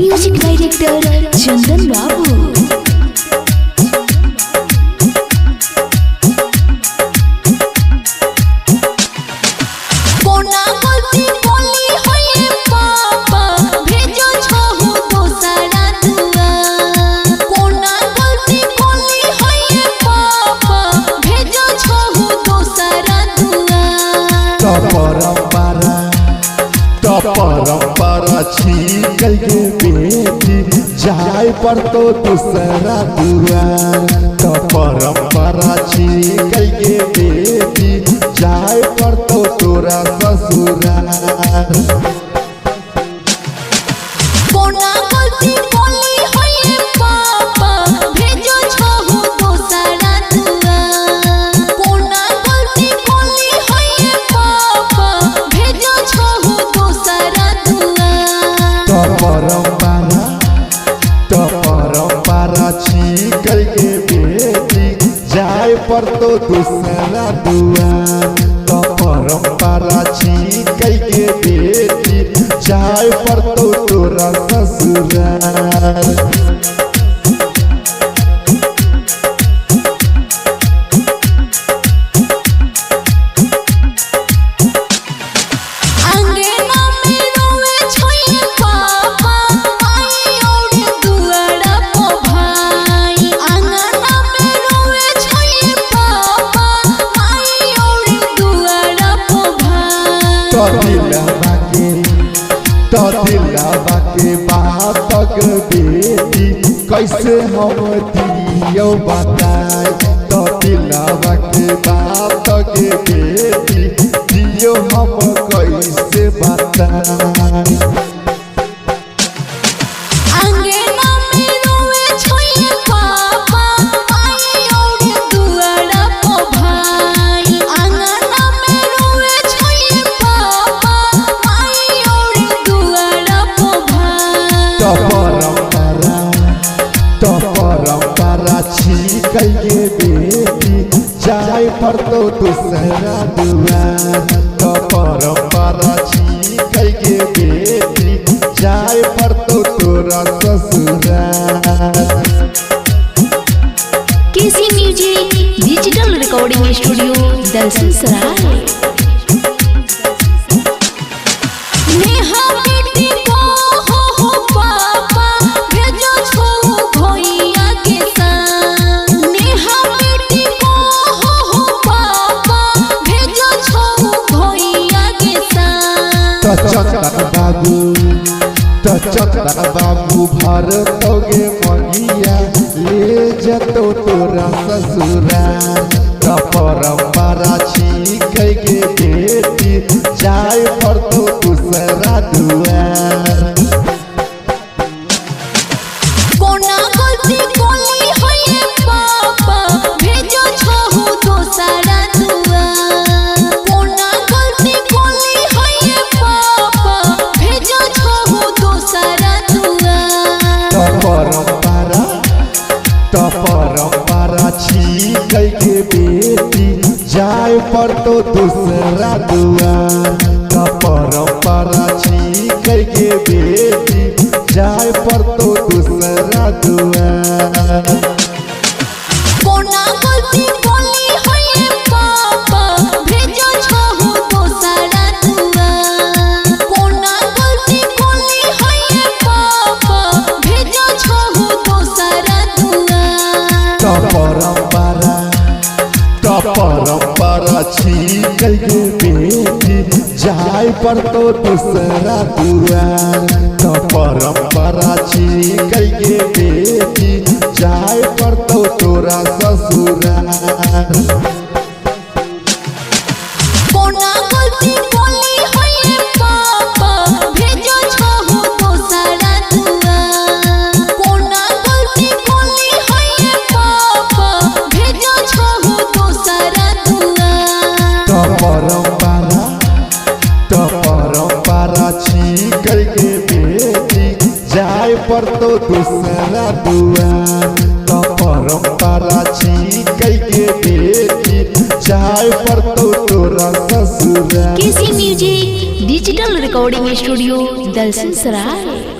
Music director चंदन बाबू। परंपरा छीकल के बेटी जाए पर तो दूसरा दुआर। तो परंपरा छीकल के बेटी जाए पर तो तोरा ससुरार। परंपरा छीकल के बेटी जाए पर तो दूसरा दुआर। तो परंपरा छीकल के बेटी जाए पर तो तोरा ससुरार। दिलवा के बातक बेटी कैसे हम दियो बताए। तो दिलवा के बातक बेटी दियो हम कैसे बताए। परंपरा छीकल के बेटी जाए पर तो दूसरा दुआर। तो परंपरा छीकल के बेटी जाए पर तो तोरा ससुरार। KC music digital recording studio Dalsingh Sarai. Chandan बाबू भरतोगे मगिया ले जतो तोरा ससुरार। तो परंपरा छीकल के बेटी जाए पर तो दूसरा दुआर। परंपरा छीकल के बेटी जाए पर तो दूसरा दुआर। तो परंपरा छीकल के बेटी जाए पर तो दूसरा दुआर। परंपरा छीकल के बेटी जाए पर तो दूसरा दुआर। तो परंपरा छीकल के बेटी जाए पर तो तोरा ससुरार। परंपरा छीकल के बेटी जाए पर तो दूसरा दुआर। तो परंपरा छीकल के बेटी जाए पर तो तोरा ससुरार। KC music digital recording studio Dalsingh सराय।